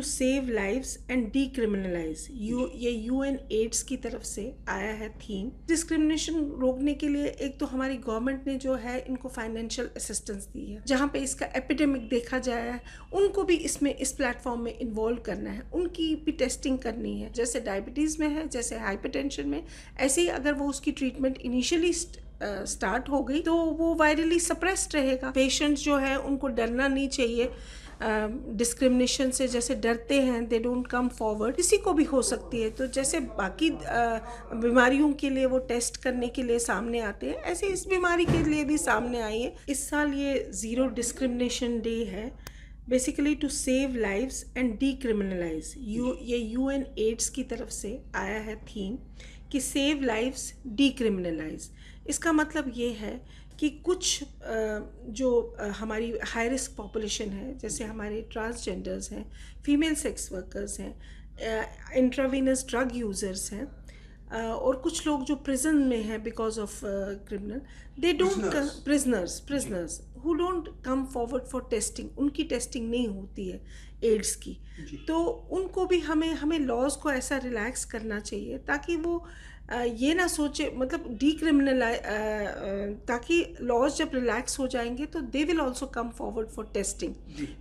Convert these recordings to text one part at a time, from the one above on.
To save lives and decriminalize, ये UN AIDS की तरफ से आया है थीम। डिस्क्रिमिनेशन रोकने के लिए एक तो हमारी गवर्नमेंट ने जो है इनको फाइनेंशियल असिस्टेंस दी है, जहाँ पे इसका एपिडेमिक देखा जाए है उनको भी इसमें इस प्लेटफॉर्म में इन्वॉल्व करना है, उनकी भी टेस्टिंग करनी है। जैसे डायबिटीज़ में है, जैसे हाइपरटेंशन में, ऐसे ही अगर वो उसकी ट्रीटमेंट इनिशियली स्टार्ट हो गई तो वो वायरली सप्रेस्ड रहेगा। पेशेंट्स जो है उनको डरना नहीं चाहिए डिस्क्रिमिनेशन से, जैसे डरते हैं दे डोंट कम फॉरवर्ड। किसी को भी हो सकती है, तो जैसे बाकी बीमारियों के लिए वो टेस्ट करने के लिए सामने आते हैं, ऐसे इस बीमारी के लिए भी सामने आई है। इस साल ये ज़ीरो डिस्क्रिमिनेशन डे है, basically to save lives and decriminalize. ये यूएन एड्स की तरफ से आया है थीम कि सेव लाइव्स डीक्रिमिनलाइज। इसका मतलब ये है कि कुछ जो हमारी हाई रिस्क पॉपुलेशन है, जैसे हमारे ट्रांसजेंडर्स हैं, फीमेल सेक्स वर्कर्स हैं, इंट्रावीनस ड्रग यूज़र्स हैं, और कुछ लोग जो प्रिजन में हैं because of criminal, they don't prisoners who don't come forward for testing, उनकी टेस्टिंग नहीं होती है एड्स की। तो उनको भी हमें लॉज को ऐसा रिलैक्स करना चाहिए ताकि वो ये ना सोचे, मतलब ताकि लॉज जब रिलैक्स हो जाएंगे तो they will also come forward for testing.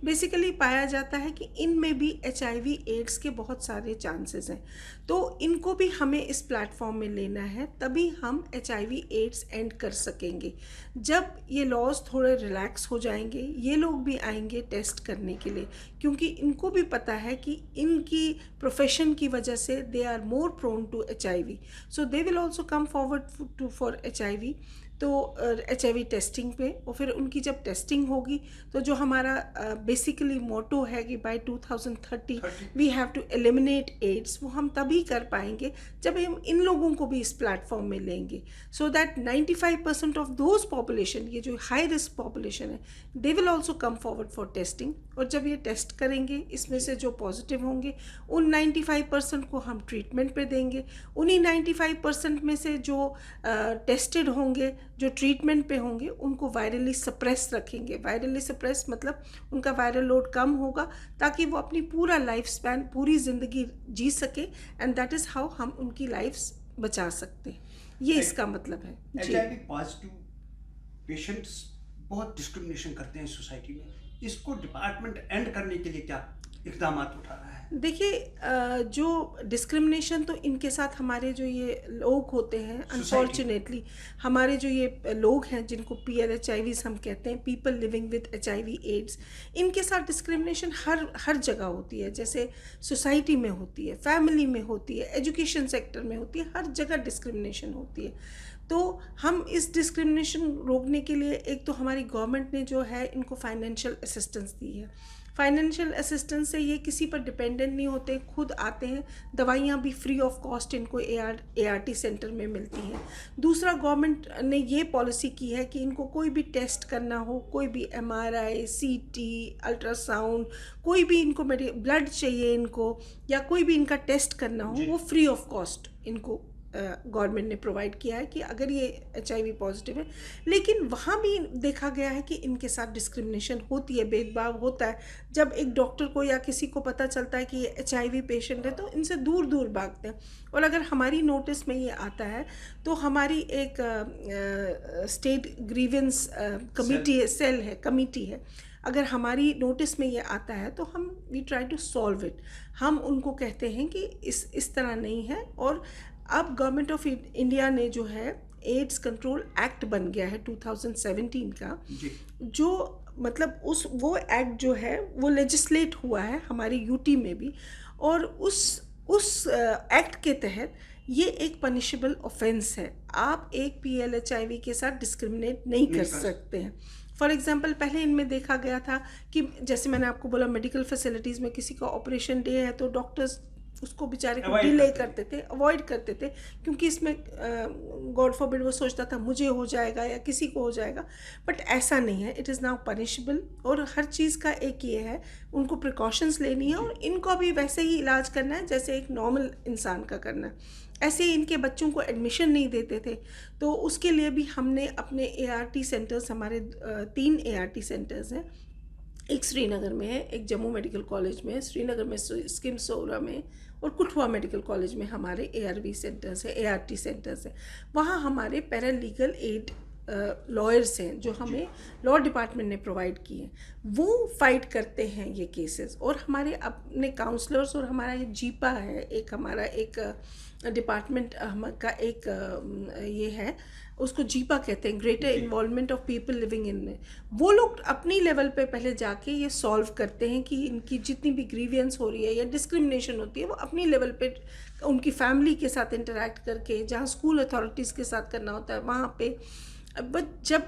Basically पाया जाता है कि इनमें भी HIV एड्स के बहुत सारे चांसेस हैं, तो इनको भी हमें इस प्लेटफॉर्म में लेना है, तभी हम HIV एड्स एंड कर सकेंगे। जब ये लॉज थोड़े रिलैक्स हो जाएंगे, ये लोग भी आएंगे टेस्ट करने के लिए, क्योंकि इनको भी पता है कि इनकी प्रोफेशन की वजह से they are more prone to HIV, so they will also come forward for HIV। तो HIV टेस्टिंग पे, और फिर उनकी जब टेस्टिंग होगी तो जो हमारा बेसिकली मोटो है कि by 2030 we have to eliminate AIDS, वो हम तभी कर पाएंगे जब हम इन लोगों को भी इस प्लेटफॉर्म में लेंगे, so that 95% of those population, ये जो हाई रिस्क पॉपुलेशन है, they will also come forward for testing. और जब ये टेस्ट करेंगे, इसमें से जो पॉजिटिव होंगे उन 95% को हम ट्रीटमेंट पे देंगे, उन्हीं 95% में से जो टेस्टेड होंगे, जो ट्रीटमेंट पे होंगे, उनको वायरली सप्रेस रखेंगे। वायरली सप्रेस मतलब उनका वायरल लोड कम होगा ताकि वो अपनी पूरा लाइफ स्पैन, पूरी ज़िंदगी जी सके, एंड दैट इज़ हाउ हम उनकी लाइफ्स बचा सकते हैं। ये इसका मतलब है जी। HIV पॉजिटिव पेशेंट्स बहुत डिस्क्रिमिनेशन करते हैं सोसाइटी में, इसको डिपार्टमेंट एंड करने के लिए क्या इक़दाम उठा रहा है? देखिए, जो डिस्क्रिमिनेशन तो इनके साथ हमारे जो ये लोग होते हैं, अनफॉर्चुनेटली हमारे जो ये लोग हैं जिनको PLHIVs हम कहते हैं, people living with HIV AIDS, इनके साथ डिस्क्रिमिनेशन हर जगह होती है। जैसे सोसाइटी में होती है, फैमिली में होती है, एजुकेशन सेक्टर में होती है, हर जगह डिस्क्रिमिनेशन होती है। तो हम इस डिस्क्रिमिनेशन रोकने के लिए एक तो हमारी गवर्नमेंट ने जो है इनको फाइनेंशियल असिस्टेंस दी है। फाइनेंशियल असिस्टेंस से ये किसी पर डिपेंडेंट नहीं होते, खुद आते हैं, दवाइयाँ भी फ्री ऑफ कॉस्ट इनको ART सेंटर में मिलती हैं। दूसरा, गवर्नमेंट ने ये पॉलिसी की है कि इनको कोई भी टेस्ट करना हो, कोई भी MRI, CT, अल्ट्रासाउंड, कोई भी इनको ब्लड चाहिए इनको, या कोई भी इनका टेस्ट करना हो, वो फ्री ऑफ कॉस्ट इनको गवर्नमेंट ने प्रोवाइड किया है कि अगर ये HIV पॉजिटिव है। लेकिन वहाँ भी देखा गया है कि इनके साथ डिस्क्रिमिनेशन होती है, भेदभाव होता है। जब एक डॉक्टर को या किसी को पता चलता है कि ये HIV पेशेंट है, तो इनसे दूर दूर भागते हैं। और अगर हमारी नोटिस में ये आता है तो हमारी एक स्टेट ग्रीवेंस कमिटी है, अगर हमारी नोटिस में ये आता है तो हम we try to solve it. हम उनको कहते हैं कि इस तरह नहीं है। और अब गवर्नमेंट ऑफ इंडिया ने जो है एड्स कंट्रोल एक्ट बन गया है 2017 का, जो मतलब वो एक्ट जो है वो लेजिस्लेट हुआ है हमारी यूटी में भी, और उस एक्ट के तहत ये एक पनिशेबल ऑफेंस है। आप एक PLHIV के साथ डिस्क्रिमिनेट नहीं कर सकते हैं। फॉर एग्जाम्पल, पहले इनमें देखा गया था कि जैसे मैंने आपको बोला, मेडिकल फैसिलिटीज़ में किसी का ऑपरेशन डे है तो डॉक्टर्स उसको बेचारे को डिले करते थे, अवॉइड करते थे, क्योंकि इसमें गॉड फॉरबिड वो सोचता था मुझे हो जाएगा या किसी को हो जाएगा। बट ऐसा नहीं है, इट इज़ नाउ पनिशेबल। और हर चीज़ का एक ये है, उनको प्रिकॉशंस लेनी है और इनको भी वैसे ही इलाज करना है जैसे एक नॉर्मल इंसान का करना है। ऐसे ही इनके बच्चों को एडमिशन नहीं देते थे, तो उसके लिए भी हमने अपने ART सेंटर्स, हमारे 3 ART सेंटर्स हैं, एक श्रीनगर में है, एक जम्मू मेडिकल कॉलेज में है, श्रीनगर में स्किम सोरा में, और कुठवा मेडिकल कॉलेज में हमारे ARV सेंटर्स है, ART सेंटर्स है। वहाँ हमारे पैरालीगल एड लॉयर्स हैं जो हमें लॉ डिपार्टमेंट ने प्रोवाइड किए हैं, वो फाइट करते हैं ये केसेस। और हमारे अपने काउंसलर्स और हमारा ये जीपा है, एक हमारा एक डिपार्टमेंट का एक ये है, उसको जीपा कहते हैं, greater involvement of people living in में। वो लोग अपनी लेवल पे पहले जाके ये सॉल्व करते हैं कि इनकी जितनी भी ग्रीवियंस हो रही है या डिस्क्रिमिनेशन होती है वो अपनी लेवल पे उनकी फैमिली के साथ इंटरेक्ट करके, जहाँ स्कूल अथॉरिटीज़ के साथ करना होता है वहाँ पे। बट जब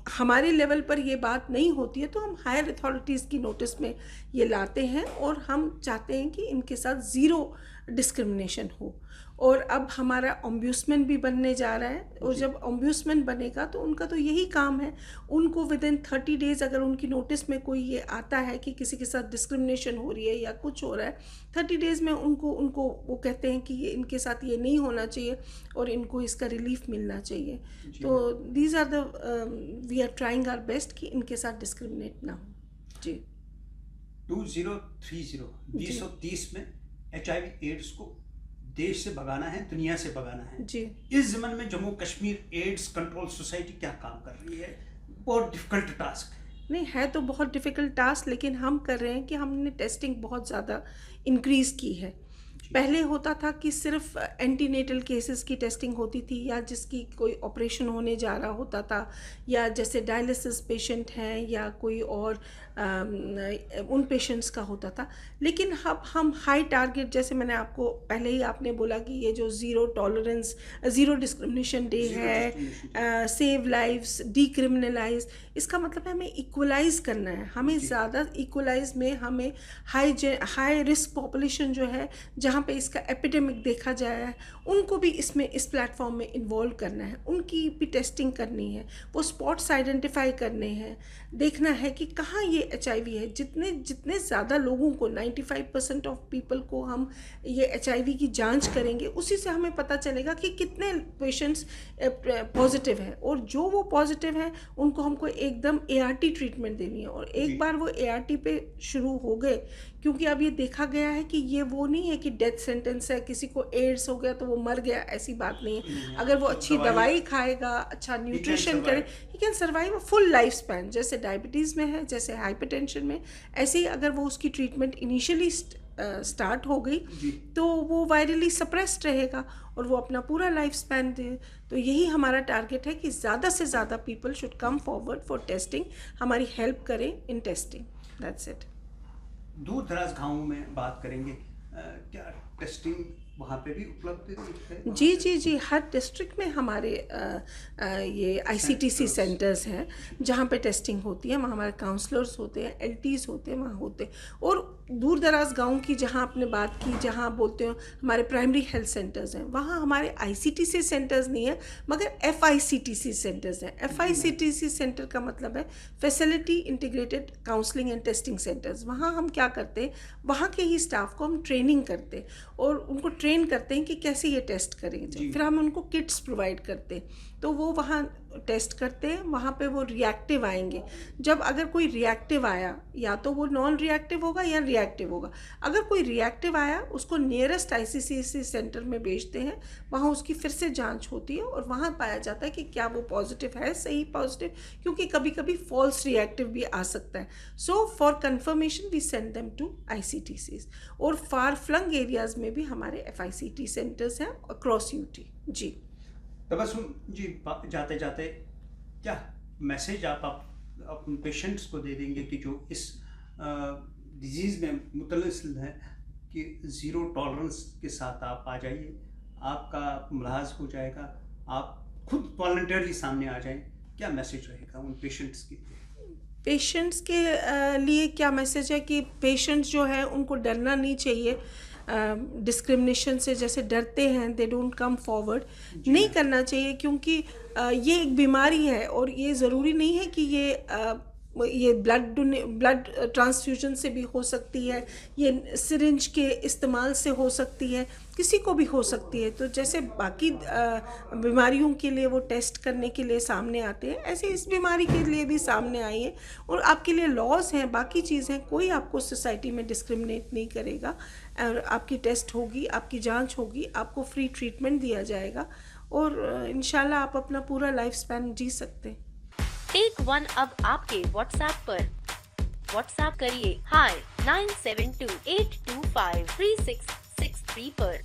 हमारे लेवल पर ये बात नहीं होती है तो हम हायर अथॉरिटीज़ की नोटिस में ये लाते हैं और हम चाहते हैं कि इनके साथ ज़ीरो डिस्क्रिमिनेशन हो। और अब हमारा ओम्ब्यूसमैन भी बनने जा रहा है, और जब ओम्ब्यूसमैन बनेगा तो उनका तो यही काम है, उनको विदिन 30 डेज़ अगर उनकी नोटिस में कोई ये आता है कि किसी के साथ डिस्क्रिमिनेशन हो रही है या कुछ हो रहा है, 30 डेज़ में उनको वो कहते हैं कि ये इनके साथ ये नहीं होना चाहिए और इनको इसका रिलीफ मिलना चाहिए। तो these are the we are trying our best कि इनके साथ डिस्क्रिमिनेट ना हो। जी 2030 में HIV एड्स को देश से भगाना है, दुनिया से भगाना है जी। इस ज़मन में Jammu Kashmir AIDS control society क्या काम कर रही है? बहुत डिफिकल्ट टास्क है। नहीं है तो बहुत डिफ़िकल्ट टास्क, लेकिन हम कर रहे हैं कि हमने टेस्टिंग बहुत ज़्यादा इंक्रीज़ की है। पहले होता था कि सिर्फ एंटीनेटल केसेस की टेस्टिंग होती थी, या जिसकी कोई ऑपरेशन होने जा रहा होता था, या जैसे डायलिसिस पेशेंट हैं या कोई और उन पेशेंट्स का होता था। लेकिन अब हम हाई टारगेट, जैसे मैंने आपको पहले ही आपने बोला कि ये जो ज़ीरो डिस्क्रिमिनेशन डे है, सेव लाइव्स, डीक्रिमिनलाइज, इसका मतलब है हमें इक्वलाइज करना है। हमें ज़्यादा इक्वलाइज में हमें हाई रिस्क पॉपुलेशन जो है, जहाँ पे इसका एपिडेमिक देखा जाए है, उनको भी इसमें इस प्लेटफॉर्म में इन्वॉल्व करना है, उनकी भी टेस्टिंग करनी है, वो स्पॉट्स आइडेंटिफाई करने हैं, देखना है कि कहाँ ये HIV है। जितने ज़्यादा लोगों को 95% ऑफ पीपल को हम ये HIV की जांच करेंगे, उसी से हमें पता चलेगा कि कितने पेशेंट्स पॉजिटिव हैं, और जो वो पॉजिटिव हैं उनको हमको एकदम ART ट्रीटमेंट देनी है। और एक बार वो ART पे शुरू हो गए, क्योंकि अब ये देखा गया है कि ये वो नहीं है कि डेथ सेंटेंस है, किसी को एड्स हो गया तो वो मर गया, ऐसी बात नहीं है। अगर वो अच्छी दवाई खाएगा, अच्छा न्यूट्रिशन करे, he can survive a full life span. जैसे डायबिटीज़ में है, जैसे हाइपरटेंशन में, ऐसे ही अगर वो उसकी ट्रीटमेंट इनिशियली स्टार्ट हो गई तो वो वायरली सप्रेस्ड रहेगा और वो अपना पूरा लाइफ स्पैन दे। तो यही हमारा टारगेट है कि ज़्यादा से ज़्यादा people should come forward for testing, हमारी हेल्प करें इन टेस्टिंग। That's it. दूर दराज गाँवों में बात करेंगे, क्या टेस्टिंग वहाँ पे भी उपलब्ध है? जी, हर डिस्ट्रिक्ट में हमारे ये ICTC सेंटर्स हैं जहाँ पे टेस्टिंग होती है। वहाँ हमारे काउंसलर्स होते हैं, LTs होते हैं, वहाँ होते हैं। और दूर दराज गाँव की जहाँ आपने बात की, जहाँ बोलते हो हमारे प्राइमरी हेल्थ सेंटर्स हैं, वहाँ हमारे ICTC सेंटर्स नहीं है, मगर FICTC सेंटर्स हैं। FICTC सेंटर का मतलब है facility integrated counselling and testing centres. वहाँ हम क्या करते हैं, वहाँ के ही स्टाफ को हम ट्रेनिंग करते हैं और उनको ट्रेन करते हैं कि कैसे ये टेस्ट करेंगे। फिर हम उनको किट्स प्रोवाइड करते हैं, तो वो वहाँ टेस्ट करते हैं। वहाँ पे वो रिएक्टिव आएंगे। जब अगर कोई रिएक्टिव आया, या तो वो नॉन रिएक्टिव होगा या रिएक्टिव होगा। अगर कोई रिएक्टिव आया, उसको नियरेस्ट ICTC सेंटर में भेजते हैं, वहाँ उसकी फिर से जांच होती है और वहाँ पाया जाता है कि क्या वो पॉजिटिव है, सही पॉजिटिव, क्योंकि कभी कभी फॉल्स रिएक्टिव भी आ सकता है। So for confirmation we send them to ICTCs। और फार फ्लंग एरियाज़ में भी हमारे FICT सेंटर्स हैं अक्रॉस UT। जी तबस्सुम जी, जाते जाते क्या मैसेज आप अपने पेशेंट्स को दे देंगे कि जो इस डिजीज़ में मुतलसिल है, कि ज़ीरो टॉलरेंस के साथ आप आ जाइए, आपका इलाज हो जाएगा, आप खुद वॉलंटियरली सामने आ जाएं। क्या मैसेज रहेगा उन पेशेंट्स के लिए? पेशेंट्स के लिए क्या मैसेज है कि पेशेंट्स जो है उनको डरना नहीं चाहिए। डिस्क्रिमिनेशन से जैसे डरते हैं, दे डोंट कम फॉरवर्ड, नहीं करना चाहिए, क्योंकि ये एक बीमारी है और ये ज़रूरी नहीं है कि ये ये ब्लड ट्रांसफ्यूजन से भी हो सकती है, ये सिरिंज के इस्तेमाल से हो सकती है, किसी को भी हो सकती है। तो जैसे बाकी बीमारियों के लिए वो टेस्ट करने के लिए सामने आते हैं, ऐसे इस बीमारी के लिए भी सामने आई है। और आपके लिए लॉज हैं, बाकी चीज़ें, कोई आपको सोसाइटी में डिस्क्रिमिनेट नहीं करेगा। और आपकी टेस्ट होगी, आपकी जांच होगी, आपको फ्री ट्रीटमेंट दिया जाएगा और इंशाल्लाह आप अपना पूरा लाइफ स्पैन जी सकते हैं। टेक वन अब आपके व्हाट्सएप पर। व्हाट्सएप करिए हाय 9728253663 पर।